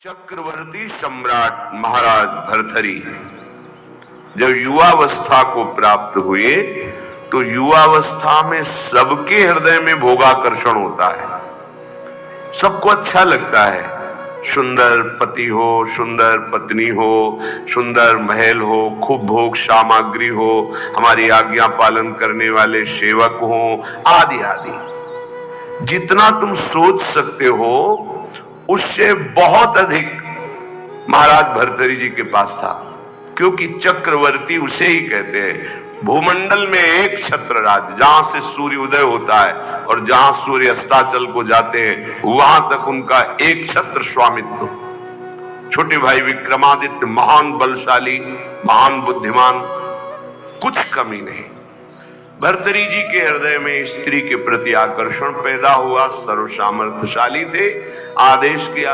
चक्रवर्ती सम्राट महाराज भर्तृहरि जब युवावस्था को प्राप्त हुए तो युवावस्था में सबके हृदय में भोगाकर्षण होता है। सबको अच्छा लगता है, सुंदर पति हो, सुंदर पत्नी हो, सुंदर महल हो, खूब भोग सामग्री हो, हमारी आज्ञा पालन करने वाले सेवक हो, आदि आदि। जितना तुम सोच सकते हो उससे बहुत अधिक महाराज भर्तृहरि जी के पास था, क्योंकि चक्रवर्ती उसे ही कहते हैं। भूमंडल में एक छत्र राज, जहां से सूर्य उदय होता है और जहां सूर्य अस्ताचल को जाते हैं वहां तक उनका एक छत्र स्वामित्व। छोटे भाई विक्रमादित्य महान बलशाली, महान बुद्धिमान, कुछ कमी नहीं। भर्तृहरि जी के हृदय में स्त्री के प्रति आकर्षण पैदा हुआ, सर्वसामर्थ्यशाली थे। आदेश किया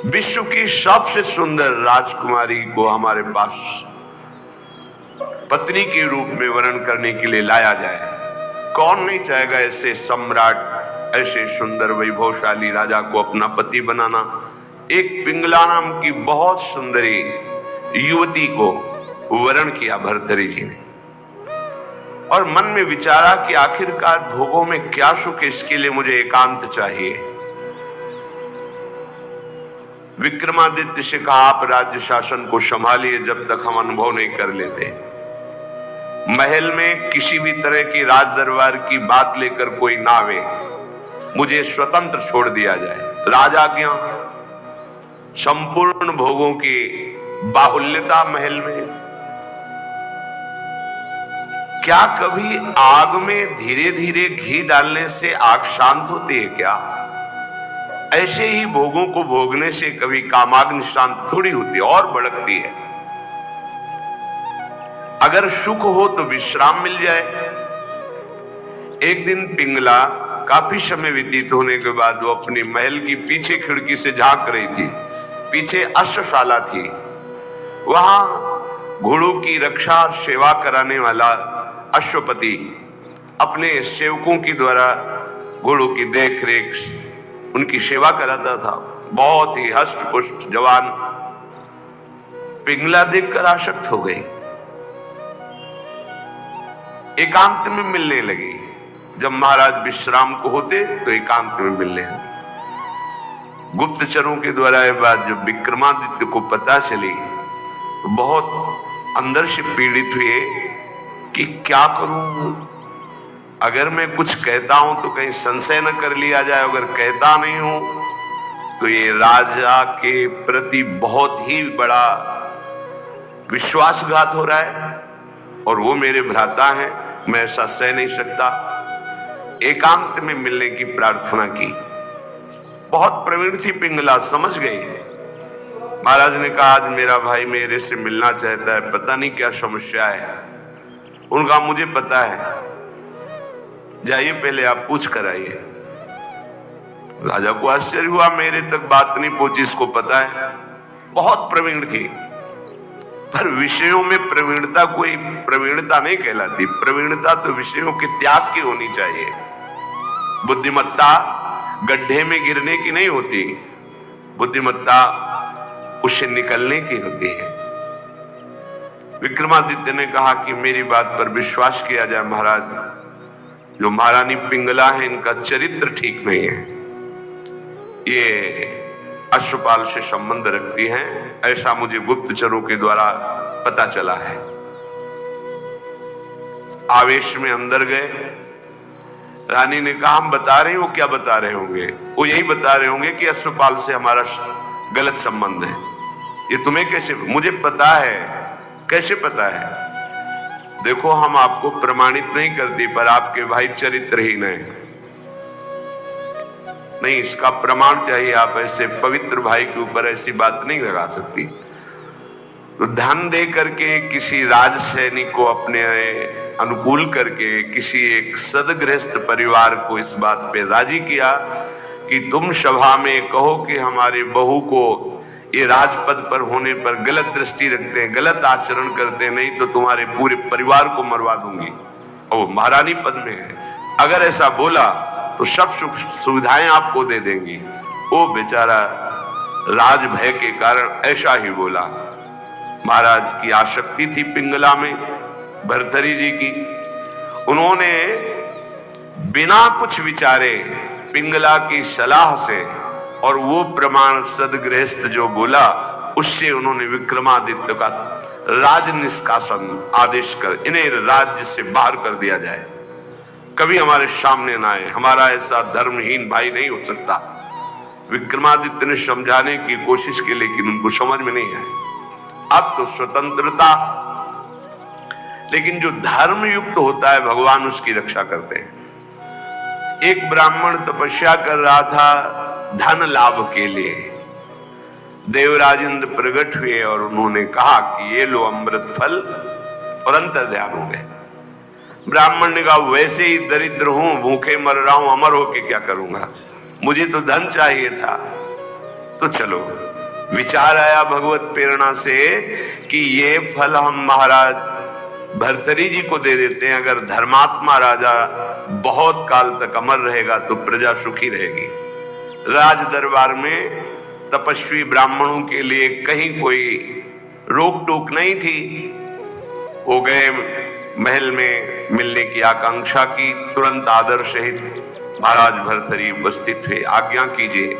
विश्व की सबसे सुंदर राजकुमारी को हमारे पास पत्नी के रूप में वर्ण करने के लिए लाया जाए। कौन नहीं चाहेगा ऐसे सम्राट, ऐसे सुंदर वैभवशाली राजा को अपना पति बनाना। एक पिंगला नाम की बहुत सुंदरी युवती को वर्ण किया भर्तृहरि जी ने, और मन में विचारा कि आखिरकार भोगों में क्या सुख, इसके लिए मुझे एकांत चाहिए। विक्रमादित्य से कहा आप राज्य शासन को संभालिए जब तक हम अनुभव नहीं कर लेते। महल में किसी भी तरह की राज दरबार की बात लेकर कोई ना आवे, मुझे स्वतंत्र छोड़ दिया जाए। राजाज्ञा, संपूर्ण भोगों की बाहुल्यता महल में। क्या कभी आग में धीरे धीरे घी डालने से आग शांत होती है क्या? ऐसे ही भोगों को भोगने से कभी कामाग्नि शांत थोड़ी होती है, और भड़कती है। अगर सुख हो तो विश्राम मिल जाए। एक दिन पिंगला काफी समय व्यतीत होने के बाद वो अपनी महल की पीछे खिड़की से झांक रही थी। पीछे अश्वशाला थी, वहां घोड़ों की रक्षा और सेवा कराने वाला अश्वपति अपने सेवकों के द्वारा घोड़ों की देखरेख, उनकी सेवा कराता था। बहुत ही हष्ट पुष्ट जवान। पिंगला देखकर आसक्त हो गई, एकांत में मिलने लगी। जब महाराज विश्राम को होते तो एकांत में मिलने लगी। गुप्तचरों के द्वारा यह बात जब विक्रमादित्य को पता चली तो बहुत अंदर से पीड़ित हुए कि क्या करूं, अगर मैं कुछ कहता हूं तो कहीं संशय न कर लिया जाए, अगर कहता नहीं हूं तो ये राजा के प्रति बहुत ही बड़ा विश्वासघात हो रहा है, और वो मेरे भ्राता हैं, मैं ऐसा सह नहीं सकता। एकांत में मिलने की प्रार्थना की। बहुत प्रवीण थी पिंगला, समझ गई। महाराज ने कहा आज मेरा भाई मेरे से मिलना चाहता है, पता नहीं क्या समस्या है। उनका मुझे पता है, जाइए पहले आप पूछ कर आइए। राजा को आश्चर्य हुआ, मेरे तक बात नहीं पहुंची, इसको पता है। बहुत प्रवीण थी, पर विषयों में प्रवीणता कोई प्रवीणता नहीं कहलाती। प्रवीणता तो विषयों के त्याग की होनी चाहिए। बुद्धिमत्ता गड्ढे में गिरने की नहीं होती, बुद्धिमत्ता उससे निकलने की होती है। विक्रमादित्य ने कहा कि मेरी बात पर विश्वास किया जाए महाराज, जो महारानी पिंगला है इनका चरित्र ठीक नहीं है, ये अश्वपाल से संबंध रखती हैं, ऐसा मुझे गुप्तचरों के द्वारा पता चला है। आवेश में अंदर गए। रानी ने कहा हम बता रहे हैं। वो क्या बता रहे होंगे? वो यही बता रहे होंगे कि अश्वपाल से हमारा गलत संबंध है। ये तुम्हें कैसे? मुझे पता है। कैसे पता है? देखो हम आपको प्रमाणित नहीं करती, पर आपके भाई चरित्रहीन है। नहीं, इसका प्रमाण चाहिए। आप ऐसे पवित्र भाई के ऊपर ऐसी बात नहीं लगा सकती। तो धन दे करके किसी राज सैनिक को अपने अनुकूल करके किसी एक सदगृहस्थ परिवार को इस बात पे राजी किया कि तुम सभा में कहो कि हमारे बहू को ये राजपद पर होने पर गलत दृष्टि रखते हैं, गलत आचरण करते हैं, नहीं तो तुम्हारे पूरे परिवार को मरवा दूंगी। और महारानी पद में है, अगर ऐसा बोला तो सब सुख सुविधाएं आपको दे देंगी। वो बेचारा राज भय के कारण ऐसा ही बोला। महाराज की आसक्ति थी पिंगला में, भर्तरी जी की। उन्होंने बिना कुछ विचारे पिंगला की सलाह से और वो प्रमाण सदगृहस्थ जो बोला उससे उन्होंने विक्रमादित्य का राज निष्कासन आदेश कर इन्हें राज्य से बाहर कर दिया जाए, कभी हमारे सामने ना आए, हमारा ऐसा धर्महीन भाई नहीं हो सकता। विक्रमादित्य ने समझाने की कोशिश की लेकिन उनको समझ में नहीं आया। अब तो स्वतंत्रता, लेकिन जो धर्म युक्त होता है भगवान उसकी रक्षा करते हैं। एक ब्राह्मण तपस्या कर रहा था धन लाभ के लिए। देवराज इंद्र प्रकट हुए और उन्होंने कहा कि ये लो अमृत फल, और अंतर्ध्यान हो गए। ब्राह्मण ने कहा वैसे ही दरिद्र हूं, भूखे मर रहा हूं, अमर होके क्या करूंगा, मुझे तो धन चाहिए था। तो चलो विचार आया भगवत प्रेरणा से कि ये फल हम महाराज भर्तरी जी को दे देते हैं। अगर धर्मात्मा राजा बहुत काल तक अमर रहेगा तो प्रजा सुखी रहेगी। राज दरबार में तपस्वी ब्राह्मणों के लिए कहीं कोई रोक टोक नहीं थी। वो गए महल में मिलने की आकांक्षा की, तुरंत आदर सहित महाराज भर्तरी उपस्थित थे, आज्ञा कीजिए।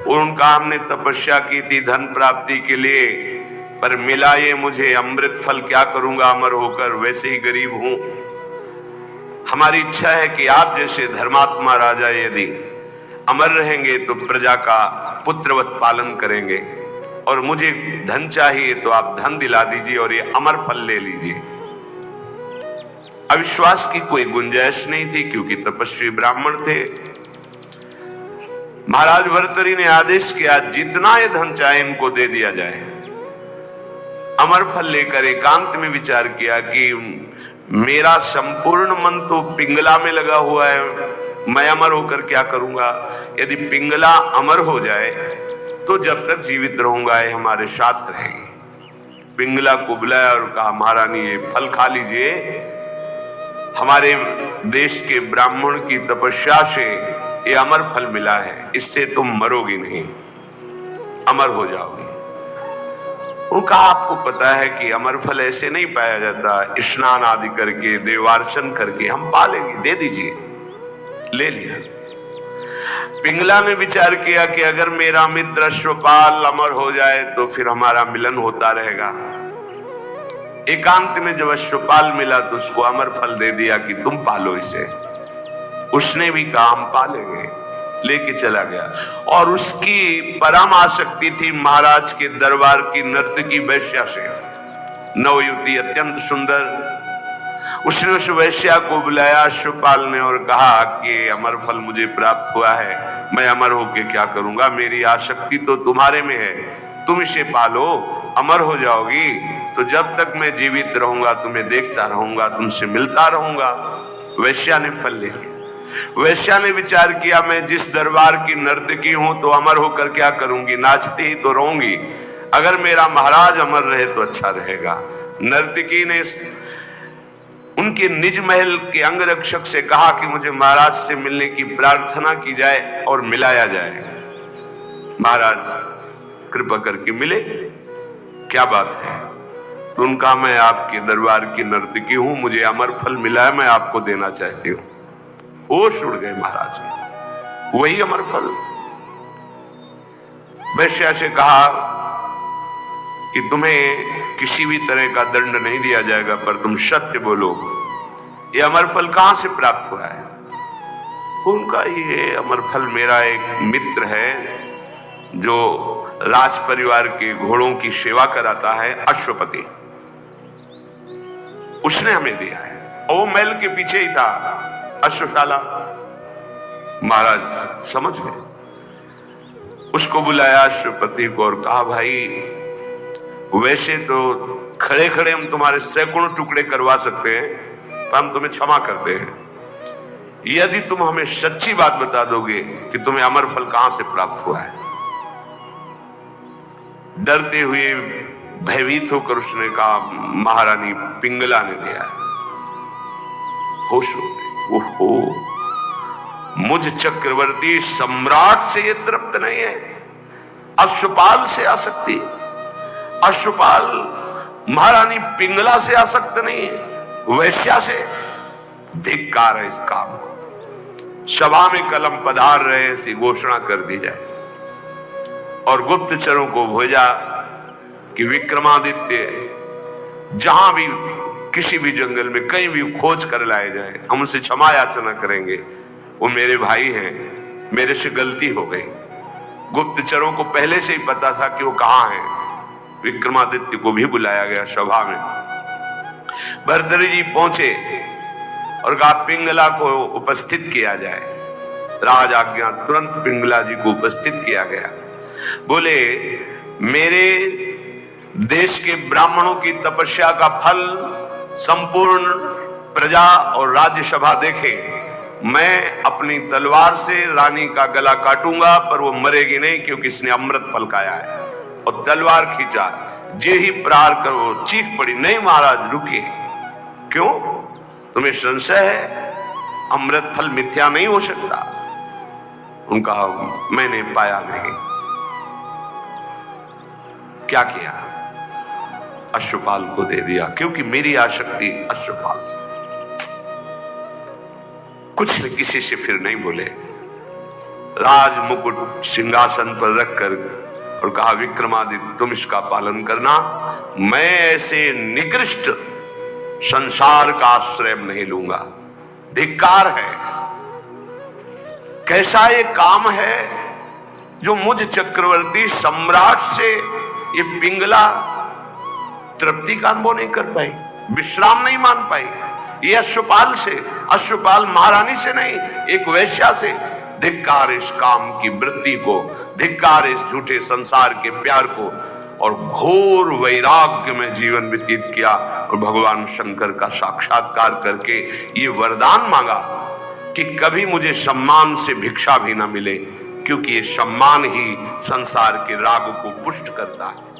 और उनका हमने तपस्या की थी धन प्राप्ति के लिए, पर मिला ये मुझे अमृत फल, क्या करूंगा अमर होकर, वैसे ही गरीब हूं। हमारी इच्छा है कि आप जैसे धर्मात्मा राजा यदि अमर रहेंगे तो प्रजा का पुत्रवत पालन करेंगे, और मुझे धन चाहिए तो आप धन दिला दीजिए और ये अमर फल ले लीजिए। अविश्वास की कोई गुंजाइश नहीं थी क्योंकि तपस्वी ब्राह्मण थे। महाराज भर्तरी ने आदेश किया जितना ये धन चाहे इनको दे दिया जाए। अमर फल लेकर एकांत में विचार किया कि मेरा संपूर्ण मन तो पिंगला में लगा हुआ है, मैं अमर होकर क्या करूंगा। यदि पिंगला अमर हो जाए तो जब तक जीवित रहूंगा ये हमारे साथ रहेगी। पिंगला को बुलाया और कहा महारानी ये फल खा लीजिए, हमारे देश के ब्राह्मण की तपस्या से ये अमर फल मिला है, इससे तुम मरोगी नहीं, अमर हो जाओगी। उनका आपको पता है कि अमर फल ऐसे नहीं पाया जाता, स्नान आदि करके देवार्चन करके हम पालेंगे, दे दीजिए। ले लिया। पिंगला ने विचार किया कि अगर मेरा मित्र अश्वपाल अमर हो जाए तो फिर हमारा मिलन होता रहेगा। एकांत में जब अश्वपाल मिला तो उसको अमर फल दे दिया कि तुम पालो इसे। उसने भी कहा हम पालेंगे, लेके चला गया। और उसकी परम आसक्ति थी महाराज के दरबार की नर्तकी वैश्या से। नवयुवती अत्यंत सुंदर, उसने उस वैश्या को बुलाया अश्वपाल ने और कहा कि अमर फल मुझे प्राप्त हुआ है, मैं अमर होके क्या करूंगा, मेरी आसक्ति तो तुम्हारे में है, तुम इसे पालो, अमर हो जाओगी। तो जब तक मैं जीवित रहूंगा तुम्हें देखता रहूंगा, तुमसे मिलता रहूंगा। वैश्या ने फल ले लिया। वैश्या ने विचार किया मैं जिस दरबार की नर्तकी हूं तो अमर होकर क्या करूंगी, नाचती ही तो रहूंगी। अगर मेरा महाराज अमर रहे तो अच्छा रहेगा। नर्तकी ने उनके निज महल के अंगरक्षक से कहा कि मुझे महाराज से मिलने की प्रार्थना की जाए और मिलाया जाए। महाराज कृपा करके मिले, क्या बात है। तो उनका मैं आपके दरबार की नर्तकी हूं, मुझे अमर फल मिला है, मैं आपको देना चाहती हूं। होश उड़ गए महाराज के, वही अमर फल। वैश्या से कहा कि तुम्हें किसी भी तरह का दंड नहीं दिया जाएगा, पर तुम सत्य बोलो, ये अमर फल कहां से प्राप्त हुआ है। उनका ये अमर फल मेरा एक मित्र है जो राज परिवार के घोड़ों की सेवा कराता है, अश्वपति, उसने हमें दिया है। और वो महल के पीछे ही था अश्वशाला। महाराज समझ गए, उसको बुलाया अश्वपति को और कहा भाई वैसे तो खड़े खड़े हम तुम्हारे सैकड़ों टुकड़े करवा सकते हैं, पर हम तुम्हें क्षमा करते हैं यदि तुम हमें सच्ची बात बता दोगे कि तुम्हें अमर फल कहां से प्राप्त हुआ है। डरते हुए भयभीत होकर उसने कहा महारानी पिंगला ने दिया है। होश हो गए, ओहो मुझ चक्रवर्ती सम्राट से ये तृप्त नहीं है, अश्वपाल से आसक्ति, अश्वपाल महारानी पिंगला से आसक्त नहीं है, वैश्या से। धिक्कार है इस काम को। सभा में कलम पधार रहे ऐसी घोषणा कर दी जाए और गुप्तचरों को भेजा कि विक्रमादित्य जहां भी किसी भी जंगल में कहीं भी खोज कर लाए जाए, हम उनसे क्षमा याचना करेंगे। वो मेरे भाई हैं, मेरे से गलती हो गई। गुप्तचरों को पहले से ही पता था कि वो कहां हैं। विक्रमादित्य को भी बुलाया गया सभा में। भर्तृहरि जी पहुंचे और कहा पिंगला को उपस्थित किया जाए। राज आज्ञा, तुरंत पिंगला जी को उपस्थित किया गया। बोले मेरे देश के ब्राह्मणों की तपस्या का फल संपूर्ण प्रजा और राज्यसभा देखे। मैं अपनी तलवार से रानी का गला काटूंगा, पर वो मरेगी नहीं, क्योंकि इसने अमृत फल खाया है। और तलवार खींचा, जे ही प्रहार करो, चीख पड़ी, नहीं महाराज रुकिए। क्यों? तुम्हें संशय है? अमृत फल मिथ्या नहीं हो सकता। उनका मैंने पाया नहीं। क्या किया? अश्वपाल को दे दिया, क्योंकि मेरी आसक्ति अश्वपाल। कुछ न किसी से फिर नहीं बोले। राज मुकुट सिंहासन पर रखकर और कहा विक्रमादित्य तुम इसका पालन करना, मैं ऐसे निकृष्ट संसार का आश्रय नहीं लूंगा। धिक्कार है। कैसा ये काम है जो मुझ चक्रवर्ती सम्राट से ये पिंगला तृप्ति का अनुभव नहीं कर पाई, विश्राम नहीं मान पाई। ये अश्वपाल से, अश्वपाल महारानी से नहीं, एक वैश्या से। धिक्कार इस काम की वृत्ति को, धिक्कार इस झूठे संसार के प्यार को। और घोर वैराग्य में जीवन व्यतीत किया और भगवान शंकर का साक्षात्कार करके ये वरदान मांगा कि कभी मुझे सम्मान से भिक्षा भी ना मिले, क्योंकि ये सम्मान ही संसार के राग को पुष्ट करता है।